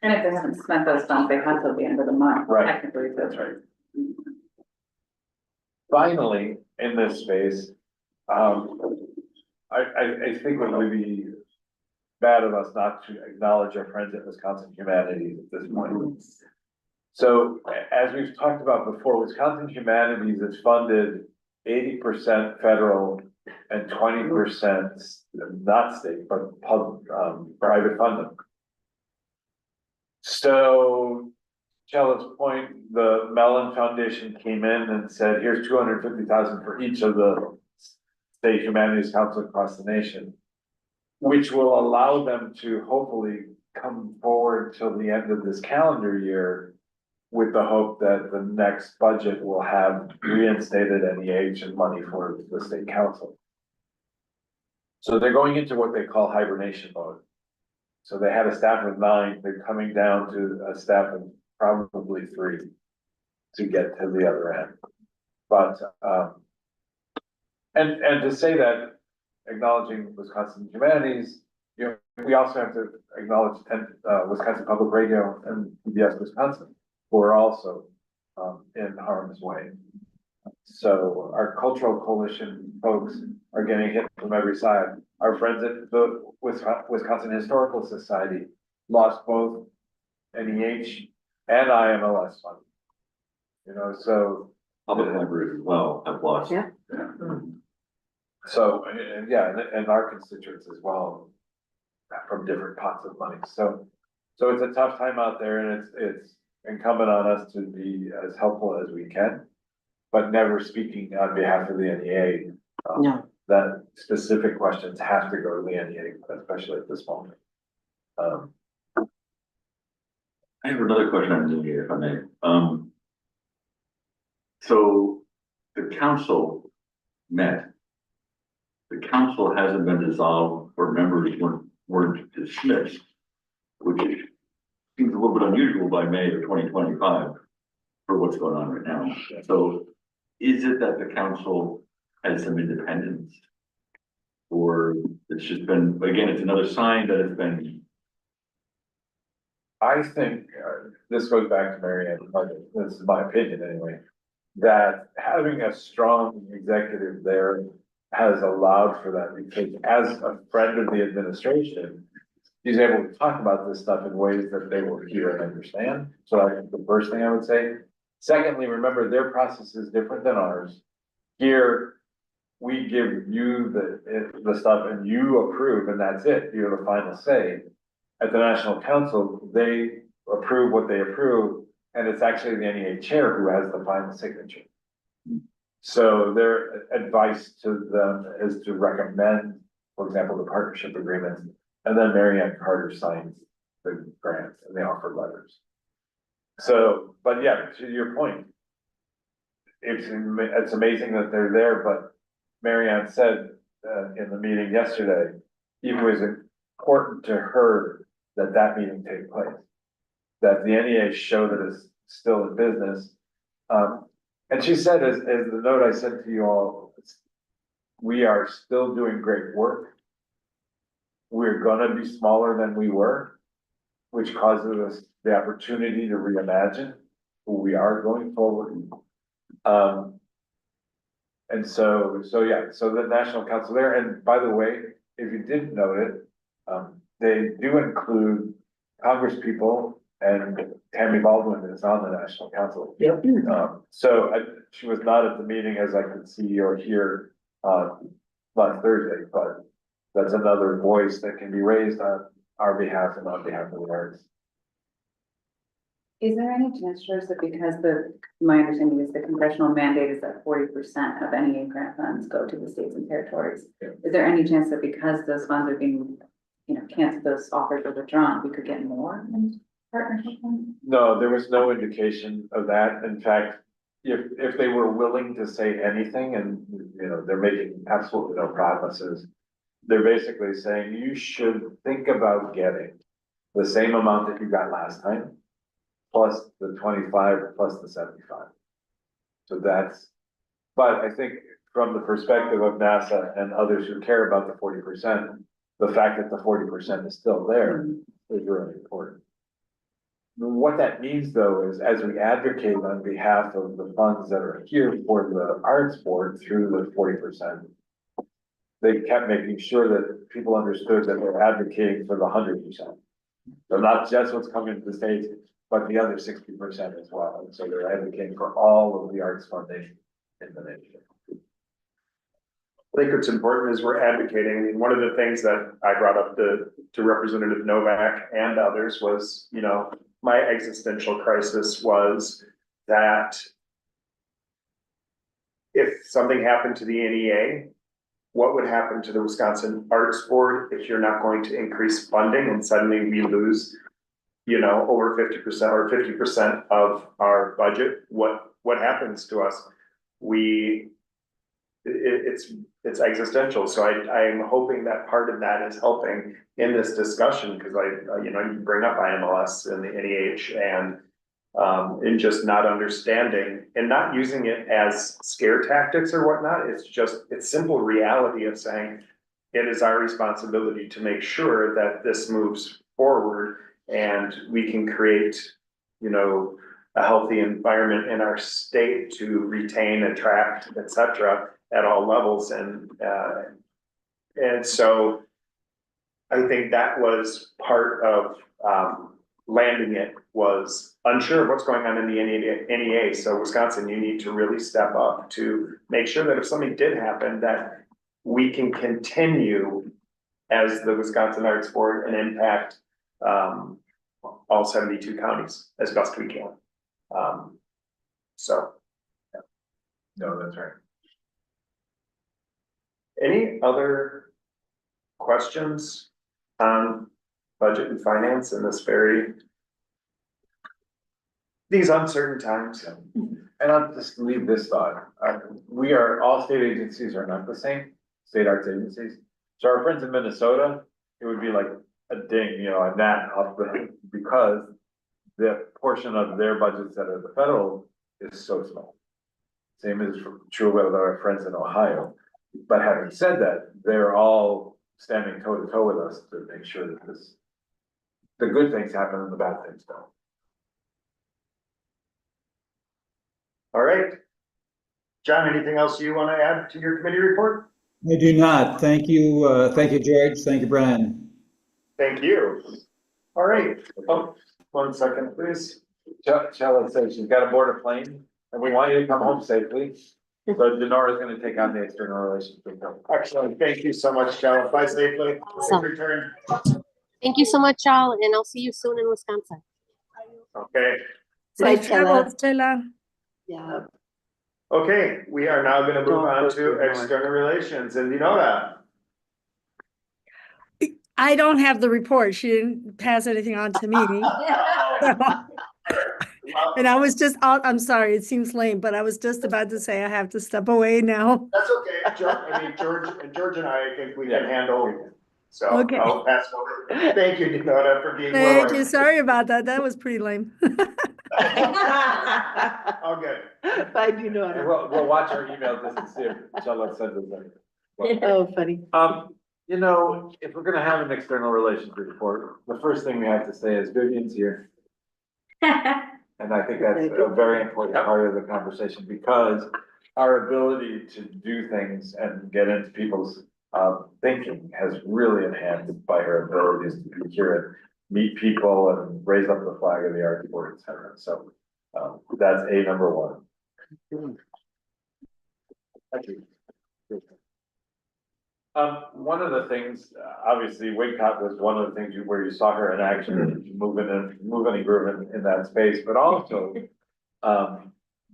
S6: And if they haven't spent those funds, they have till the end of the month.
S9: Right.
S6: Technically,
S9: That's right. Finally, in this space, I think it would be bad of us not to acknowledge our friends at Wisconsin Humanities at this point. So as we've talked about before, Wisconsin Humanities is funded 80% federal and 20% not state, but public, private funding. So Chella's point, the Mellon Foundation came in and said, here's 250,000 for each of the state humanities councils across the nation, which will allow them to hopefully come forward till the end of this calendar year with the hope that the next budget will have reinstated NEH and money for the state council. So they're going into what they call hibernation mode. So they had a staff of 9, they're coming down to a staff of probably 3 to get to the other end. But, and to say that, acknowledging Wisconsin Humanities, you know, we also have to acknowledge Wisconsin Public Radio and PBS Wisconsin, who are also in harm's way. So our cultural coalition folks are getting hit from every side. Our friends at the Wisconsin Historical Society lost both NEH and IMLS funding. You know, so.
S4: Public libraries as well have lost.
S5: Yeah.
S9: So, and yeah, and our constituents as well, from different pots of money. So it's a tough time out there, and it's incumbent on us to be as helpful as we can, but never speaking on behalf of the NEA.
S7: No.
S9: That specific questions have to go to the NEA, especially at this moment.
S4: I have another question on NEA, if I may. So the council met. The council hasn't been dissolved or members weren't dismissed, which seems a little bit unusual by May of 2025 for what's going on right now. So is it that the council has some independence? Or it's just been, again, it's another sign that it's been.
S9: I think this goes back to Mary Ann, this is my opinion anyway, that having a strong executive there has allowed for that, because as a friend of the administration, he's able to talk about this stuff in ways that they will hear and understand. So I think the first thing I would say. Secondly, remember their process is different than ours. Here, we give you the stuff and you approve, and that's it. You have a final say. At the National Council, they approve what they approve, and it's actually the NEA chair who has the final signature. So their advice to them is to recommend, for example, the partnership agreements, and then Mary Ann Carter signs the grants and the offer letters. So, but yeah, to your point, it's amazing that they're there, but Mary Ann said in the meeting yesterday, it was important to her that that meeting take place, that the NEA show that it's still in business. And she said, as the note I sent to you all, we are still doing great work. We're gonna be smaller than we were, which causes us the opportunity to reimagine who we are going forward. And so yeah, so the National Council there, and by the way, if you didn't know it, they do include Congress people, and Tammy Baldwin is on the National Council.
S7: Yep.
S9: So she was not at the meeting as I could see or hear last Thursday, but that's another voice that can be raised on our behalf and on behalf of the arts.
S6: Is there any chance, George, that because my understanding is the congressional mandate is that 40% of NEA grant funds go to the states and territories? Is there any chance that because those funds are being, canceled, those offers are withdrawn, we could get more in partnership funds?
S9: No, there was no indication of that. In fact, if they were willing to say anything and, they're making absolutely no promises, they're basically saying you should think about getting the same amount that you got last time, plus the 25, plus the 75. So but I think from the perspective of NASA and others who care about the 40%, the fact that the 40% is still there is really important. What that means though is as we advocate on behalf of the funds that are here for the arts board through the 40%, they kept making sure that people understood that we're advocating for the 100%. So not just what's coming to the States, but the other 60% as well. And so they're advocating for all of the arts funding in the nation.
S1: I think what's important is we're advocating. I mean, one of the things that I brought up to Representative Novak and others was, my existential crisis was that if something happened to the NEA, what would happen to the Wisconsin Arts Board if you're not going to increase funding and suddenly we lose, over 50% or 50% of our budget? What happens to us? It's existential. So I am hoping that part of that is helping in this discussion, because you bring up IMLS and the NEH and just not understanding and not using it as scare tactics or whatnot. It's simple reality of saying it is our responsibility to make sure that this moves forward and we can create, a healthy environment in our state to retain, attract, et cetera, at all levels. And so I think that was part of landing it, was unsure of what's going on in the NEA. So Wisconsin, you need to really step up to make sure that if something did happen, that we can continue as the Wisconsin Arts Board and impact all 72 counties as best we can.
S9: No, that's right.
S1: Any other questions on budget and finance in these uncertain times?
S9: And I'll just leave this thought. All state agencies are not the same, state arts agencies. So our friends in Minnesota, it would be like a ding, on that because the portion of their budgets that are the federal is so small. Same is true with our friends in Ohio. But having said that, they're all standing toe to toe with us to make sure that the good things happen and the bad things don't.
S1: All right. John, anything else you want to add to your committee report?
S10: I do not. Thank you, George. Thank you, Brian.
S1: Thank you. All right. Oh, 1 second, please.
S9: Chella says she's got to board a plane and we want you to come home safely. So Denora's going to take on the external relations.
S1: Excellent. Thank you so much, Joe. Fly safely.
S12: Awesome.
S1: Return.
S12: Thank you so much, y'all, and I'll see you soon in Wisconsin.
S1: Okay.
S2: Safe travels, Chela.
S7: Yeah.
S1: Okay, we are now going to move
S7: Don't
S1: on
S7: put
S1: to
S7: Denora.
S1: external relations, and Denora.
S2: I don't have the report. She didn't pass anything on to me. And I was I'm sorry, it seems lame, but I was just about to say I have to step away now.
S1: That's okay. George and I think we can handle. So
S2: Okay.
S1: I'll pass it over. Thank you, Denora, for being
S2: Thank
S1: willing.
S2: you. Sorry about that. That was pretty lame.
S1: All good.
S7: Bye, you know.
S9: And we'll watch our email just to see if Chella sends us anything.
S7: Oh, funny.
S9: If we're gonna have an external relations report, the first thing we have to say is Vivian's here. And I think that's a very important part of the conversation, because our ability to do things and get into people's thinking has really enhanced by her abilities to be here and meet people and raise up the flag of the art board, et cetera. So that's number one. Thank you. One of the things, obviously, WCAT was one of the things where you saw her in action, moving and grooving in that space, but also.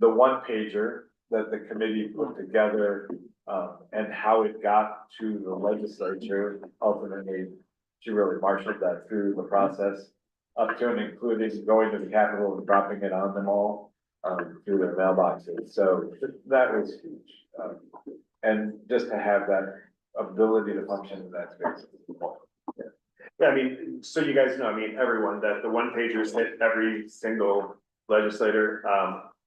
S9: The one pager that the committee put together, and how it got to the legislature, ultimately. She really marshaled that through the process, up to and including going to the Capitol and dropping it on them all, through their mailboxes, so that was huge. And just to have that ability to function in that space.
S1: Yeah, I mean, so you guys know, I mean, everyone, that the one pagers hit every single legislator,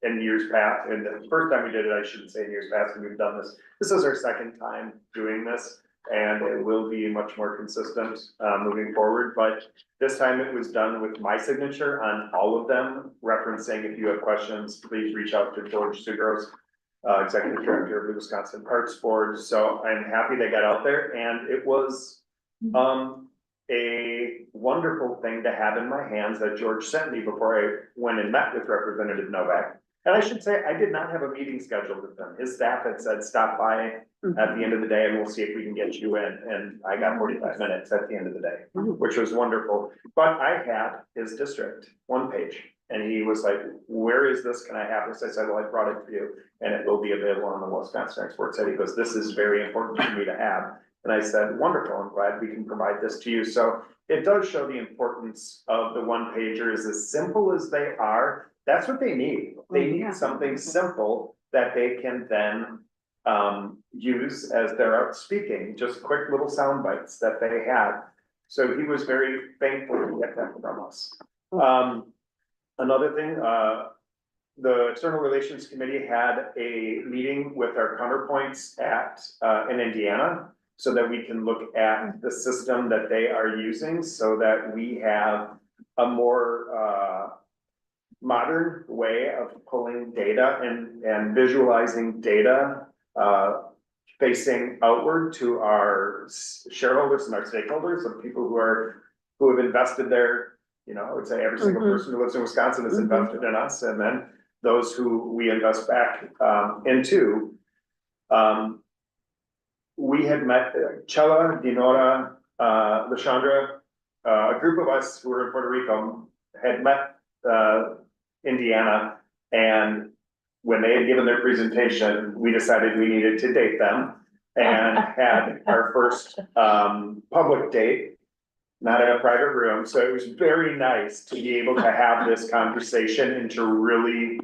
S1: in years past, and the first time we did it, I shouldn't say in years past, and we've done this. This is our second time doing this, and it will be much more consistent, moving forward, but this time it was done with my signature on all of them, referencing if you have questions, please reach out to George Sugros, Executive Director of the Wisconsin Parks Board, so I'm happy they got out there, and it was, a wonderful thing to have in my hands that George sent me before I went and met with Representative Novak. And I should say, I did not have a meeting scheduled with them. His staff had said, stop by at the end of the day and we'll see if we can get you in. And I got 45 minutes at the end of the day, which was wonderful. But I had his district one page and he was like, where is this? Can I have this? I said, well, I brought it to you and it will be available on the Wisconsin Export Site. He goes, this is very important for me to have. And I said, wonderful, I'm glad we can provide this to you. So it does show the importance of the one pagers, as simple as they are. That's what they need. They need something simple that they can then use as they're out speaking, just quick little sound bites that they have. So he was very thankful to get that from us. Another thing, the External Relations Committee had a meeting with our counterpoints in Indiana, so that we can look at the system that they are using, so that we have a more modern way of pulling data and visualizing data facing outward to our shareholders and our stakeholders, of people who have invested their, you know, I would say every single person who lives in Wisconsin has invested in us, and then those who we invest back into. We had met Chela, Dinora, Lashandra, a group of us who were in Puerto Rico had met Indiana, and when they had given their presentation, we decided we needed to date them and had our first public date, not in a private room. So it was very nice to be able to have this conversation and to really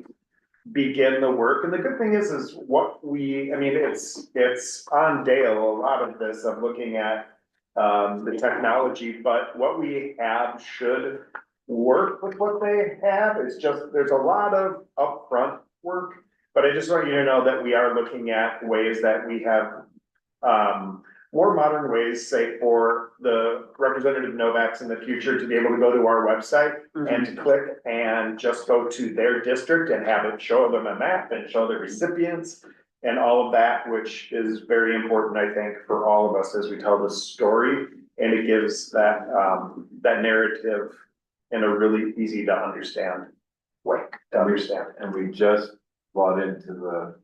S1: begin the work. And the good thing is what we, I mean, it's on Dale, a lot of this of looking at the technology, but what we have should work with what they have. It's just, there's a lot of upfront work, but I just want you to know that we are looking at ways that we have more modern ways, say for the Representative Novaks in the future, to be able to go to our website and to click and just go to their district and have it show them a map and show the recipients and all of that, which is very important, I think, for all of us as we tell the story. And it gives that that narrative in a really easy to understand way to understand.
S9: And we just bought into the.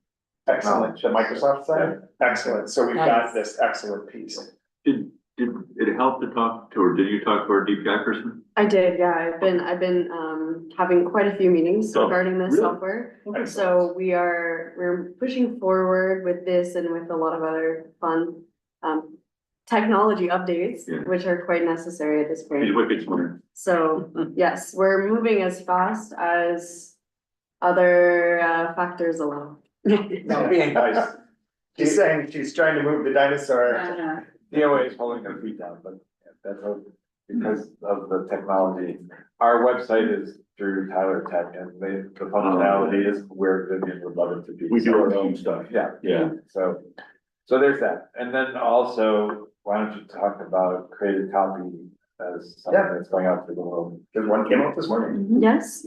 S1: Excellent, the Microsoft side, excellent, so we've got this excellent piece.
S4: Did it help to talk to, or did you talk to our DPI person?
S13: I did, yeah, I've been having quite a few meetings
S4: Oh,
S13: regarding this
S4: really?
S13: software.
S1: Excellent.
S13: So we're pushing forward with this and with a lot of other fun technology updates,
S4: Yeah.
S13: which are quite necessary at this
S4: He's
S13: point.
S4: wicked smart.
S13: So yes, we're moving as fast as other factors allow.
S1: No, being nice. She's saying she's trying to move the dinosaur.
S9: DOA is holding their feet down, but that's because of the technology. Our website is through Tyler Tech, and the functionality is where Vivian would love it to be.
S4: We do our own stuff.
S9: Yeah.
S4: Yeah.
S9: So there's that. And then also, why don't you talk about Creative Copy as something that's going out to the world?
S1: Because one came out this morning.
S13: Yes.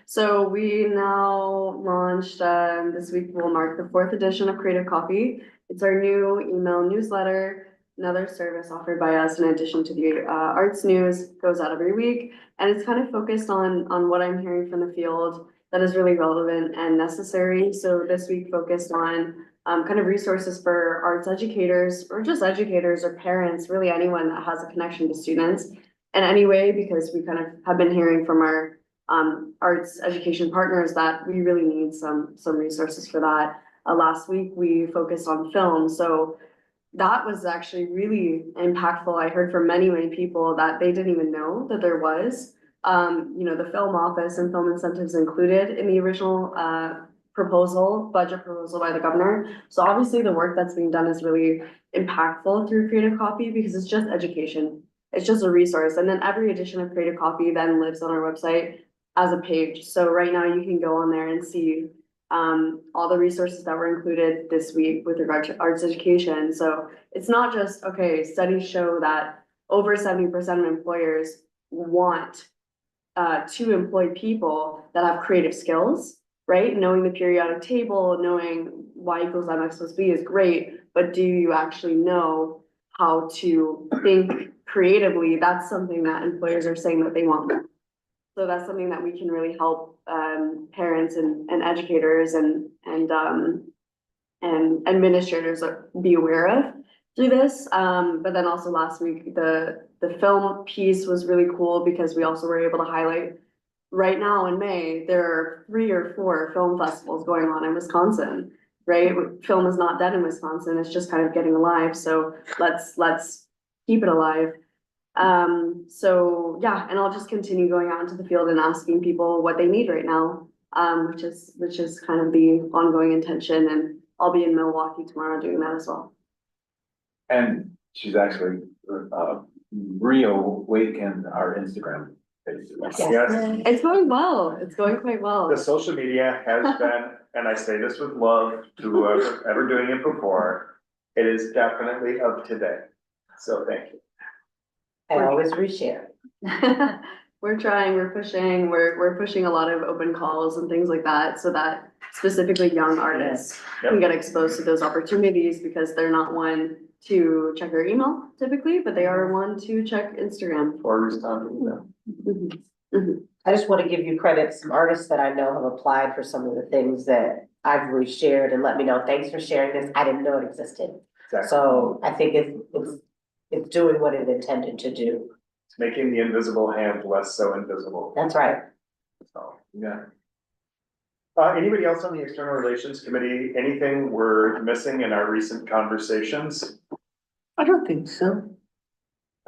S13: So we now launched, this week will mark the 4th edition of Creative Copy. It's our new email newsletter, another service offered by us in addition to the arts news, goes out every week. And it's kind of focused on what I'm hearing from the field that is really relevant and necessary. So this week focused on kind of resources for arts educators or just educators or parents, really anyone that has a connection to students in any way, because we kind of have been hearing from our arts education partners that we really need some resources for that. Last week, we focused on film, so that was actually really impactful. I heard from many people that they didn't even know that there was, the film office and film incentives included in the original budget proposal by the governor. So obviously the work that's being done is really impactful through Creative Copy because it's just education. It's just a resource. And then every edition of Creative Copy then lives on our website as a page. So right now you can go on there and see all the resources that were included this week with regard to arts education. So it's not just, okay, studies show that over 70% of employers want to employ people that have creative skills, right? Knowing the periodic table, knowing y equals mx plus b is great, but do you actually know how to think creatively? That's something that employers are saying that they want. So that's something that we can really help parents and educators and administrators be aware of through this. But then also last week, the film piece was really cool because we also were able to highlight right now in May, there are 3 or 4 film festivals going on in Wisconsin, right? Film is not dead in Wisconsin. It's just kind of getting alive. So let's keep it alive. So yeah, and I'll just continue going out into the field and asking people what they need right now, which is kind of the ongoing intention, and I'll be in Milwaukee tomorrow doing that as well.
S9: And she's actually reawakened our Instagram page.
S1: Yes,
S13: It's going well. It's going quite well.
S1: the social media has been, and I say this with love to whoever ever doing it before, it is definitely of today. So thank you.
S7: I always reshare.
S13: We're trying, we're pushing a lot of open calls and things like that, so that specifically young artists can get exposed to those opportunities, because they're not one to check their email typically, but they are one to check Instagram.
S1: Or respond to email.
S7: I just want to give you credit. Some artists that I know have applied for some of the things that I've reshared and let me know, thanks for sharing this. I didn't know it existed.
S1: Exactly.
S7: So I think it's doing what it intended to do.
S1: It's making the invisible hand less so invisible.
S7: That's right.
S1: So, yeah. Anybody else on the External Relations Committee, anything we're missing in our recent conversations?
S7: I don't think so.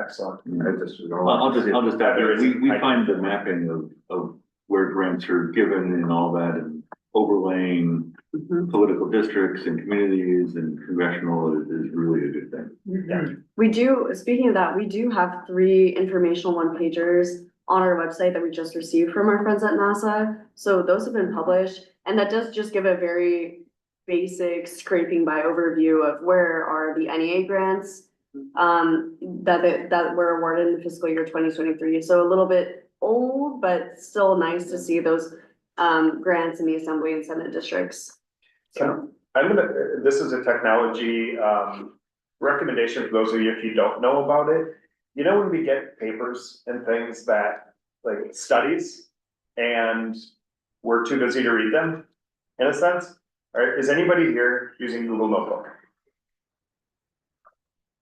S1: Excellent.
S4: I'll just add there, we find the mapping of where grants are given and all that, and overlaying political districts and communities and congressional is really a good thing.
S13: We do, speaking of that, we do have 3 informational one-pagers on our website that we just received from our friends at NASA. So those have been published, and that does just give a very basic scraping by overview of where are the NEA grants that were awarded in the fiscal year 2023. So a little bit old, but still nice to see those grants in the Assembly and Senate districts.
S1: So this is a technology recommendation for those of you if you don't know about it. You know, when we get papers and things that, like studies, and we're too busy to read them, in a sense, all right, is anybody here using Google Notebook?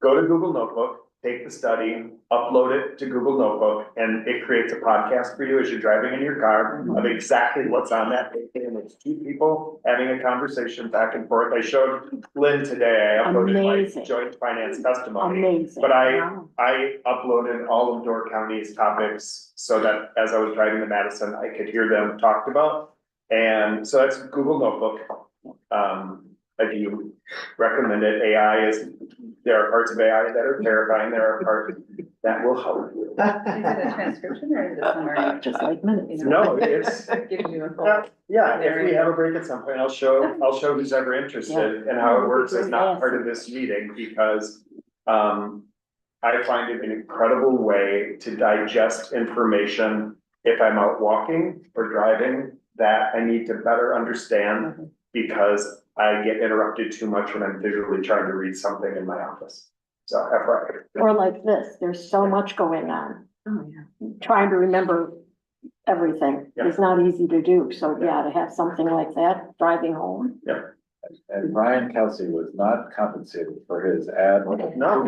S1: Go to Google Notebook, take the study, upload it to Google Notebook, and it creates a podcast for you as you're driving in your car of exactly what's on that paper. And it's 2 people having a conversation back and forth. I showed Lynn today, I uploaded my joint finance testimony.
S7: Amazing.
S1: But I uploaded all of Door County's topics so that as I was driving to Madison, I could hear them talked about. And so that's Google Notebook. I do recommend it. There are parts of AI that are terrifying. There are parts that will help you.
S6: Is it a transcription or is it summary?
S7: Just like minutes.
S1: No, it's,
S6: Giving you a full.
S1: yeah, if we have a break at some point, I'll show who's ever interested in how it works as not part of this meeting, because I find it an incredible way to digest information if I'm out walking or driving that I need to better understand, because I get interrupted too much when I'm visually trying to read something in my office. So FYI.
S14: Or like this, there's so much going on.
S5: Oh, yeah.
S14: Trying to remember everything is not easy to do. So yeah, to have something like that driving home.
S9: And Brian Kelsey was not compensated for his ad.
S1: No. Not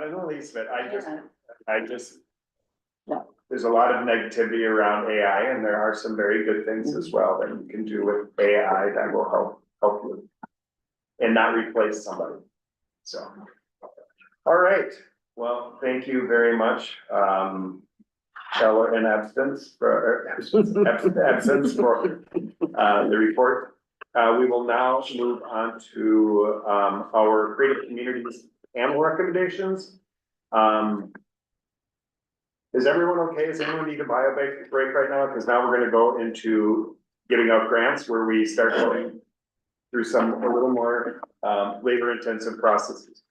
S1: in the least bit, I just.
S14: Yeah.
S1: There's a lot of negativity around AI and there are some very good things as well that you can do with AI that will help you. And not replace somebody, so. All right, well, thank you very much, Shella in absence for, absence for, the report. We will now move on to, our creative communities animal recommendations. Is everyone okay? Does anyone need a bio break right now? Because now we're gonna go into giving out grants where we start going through a little more, labor intensive processes.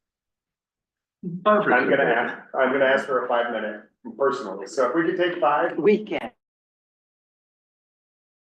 S1: I'm gonna ask for a 5-minute personally, so if we could take 5.
S7: Weekend.